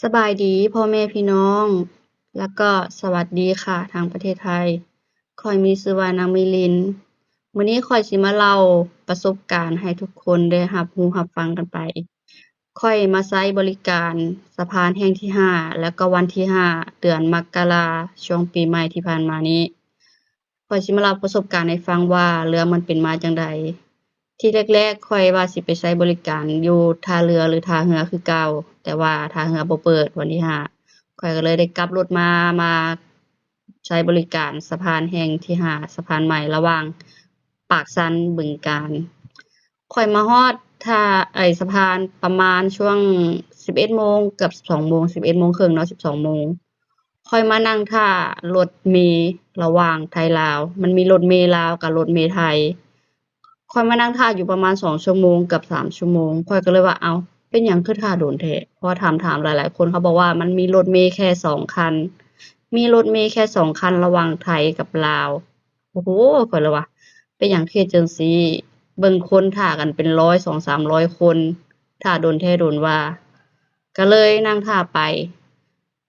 สบายดีพ่อแม่พี่น้อง แล้วก็สวัสดีค่ะทางประเทศไทยข้อยมีชื่อว่านางมิลินมื้อนี้ข้อยสิมาเล่าประสบการณ์ให้ทุกคนได้รับรู้รับฟังกันไปข้อยมาใช้บริการสะพานแห่งที่5แล้วก็วันที่5เดือนมกราช่วงปีใหม่ที่ผ่านมานี้ข้อยสิมาเล่าประสบการณ์ให้ฟังว่าเรื่องมันเป็นมาจั่งใด ที่แรกๆข้อยว่าสิไปใช้บริการอยู่ท่าเรือหรือท่าเรือคือเก่าแต่ว่าท่าเรือบ่เปิดวันที่5ข้อยก็เลยได้กลับรถมาใช้บริการสะพานแห่งที่5สะพานใหม่ระหว่างปากซันบึงกาฬข้อยมาฮอดท่าสะพานประมาณช่วง11โมงเกือบ12โมง11โมงครึ่งเนาะ12โมงข้อยมานั่งท่ารถเมล์ระหว่างไทยลาวมันมีรถเมล์ลาวกับรถเมล์ไทย ข้อยมานั่งท่าอยู่ประมาณ2ชั่วโมงเกือบ3ชั่วโมงข้อยก็เลยว่าอ้าวเป็นหยังคือท่าโดนแท้เพราะว่าถามหลายๆคนเขาบอกว่ามันมีรถเมล์แค่2คันมีรถเมล์แค่2คันระหว่างไทยกับลาวโอ้โฮข้อยเลยว่าเป็นหยังคือเฮ็ดจั่งซี้เบิ่งคนท่ากันเป็น100 200-300คนท่าโดนแท้โดนว่าก็เลยนั่งท่าไป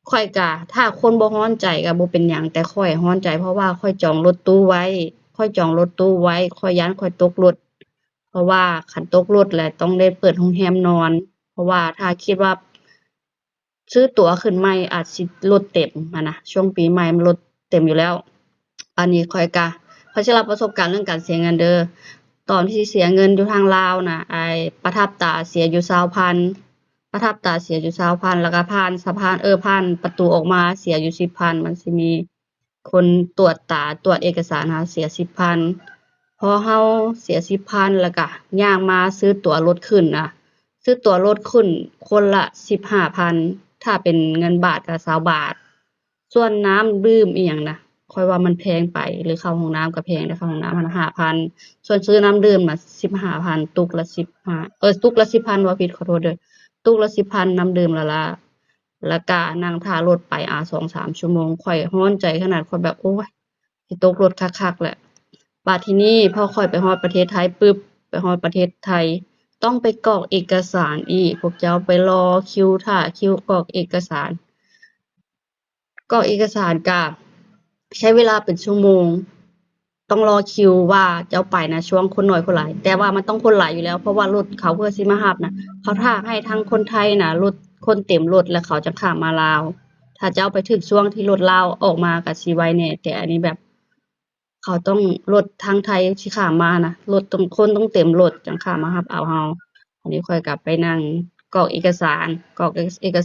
ข้อยก็ถ้าคนบ่ร้อนใจก็บ่เป็นหยังแต่ข้อยร้อนใจเพราะว่าข้อยจองรถตู้ไว้ข้อยจองรถตู้ไว้ข้อยย้านข้อยตกรถ เพราะว่าคันตกรถแล้วต้องได้เปิดโรงแรมนอน เพราะว่าถ้าคิดว่าซื้อตั๋วขึ้นใหม่อาจสิรถเต็มหั้นนะช่วงปีใหม่มันรถเต็มอยู่แล้วอันนี้ข้อยสิเล่าประสบการณ์เรื่องการเสียเงินเด้อตอนที่เสียเงินอยู่ทางลาวน่ะประทับตาเสียอยู่20,000ประทับตาเสียอยู่20,000แล้วก็ผ่านสะพานผ่านประตูออกมาเสียอยู่10,000มันสิมีคนตรวจตาตรวจเอกสารหาเสีย10,000พอเราเสีย10,000แล้วก็ย่างมาซื้อตั๋วรถขึ้นน่ะซื้อตั๋วรถขึ้นคนละ15,000ถ้าเป็นเงินบาทก็20บาทส่วนน้ำดื่มอิหยังน่ะข้อยว่ามันแพงไปหรือเข้าห้องน้ำก็แพงเด้อเข้าห้องน้ำหั้นน่ะ5,000ส่วนซื้อน้ำดื่มน่ะ15,000ตุกละ15ตุกละ10,000เว้าผิดขอโทษเด้อตุกละ10,000น้ำดื่มแล้วก็นั่งท่ารถไป2-3ชั่วโมงข้อยร้อนใจขนาดข้อยแบบโอ๊ยสิตกรถคักๆแหละบัดทีนี้พอข้อยไปฮอดประเทศไทยปึ๊บไปฮอดประเทศไทยต้องไปกรอกเอกสารอีกพวกเจ้าไปรอคิวท่าคิวกรอกเอกสารก็ใช้เวลาเป็นชั่วโมงต้องรอคิวว่าเจ้าไปนะช่วงคนน้อยคนหลายแต่ว่ามันต้องคนหลายอยู่แล้วเพราะว่ารถเขาเพื่อสิมารับน่ะเขาท่าให้ทั้งคนไทยน่ะรถคนเต็มรถแล้วเขาจั่งข้ามมาลาวถ้าเจ้าไปถึกช่วงที่รถลาวออกมาก็สิไวแหน่แต่อันนี้แบบเขาต้องรถทางไทยสิข้ามมาน่ะรถต้องคนต้องเต็มรถจั่งข้ามมารับเอาเราอันนี้ข้อยก็ไปนั่งกรอกเอกสารกรอกเอก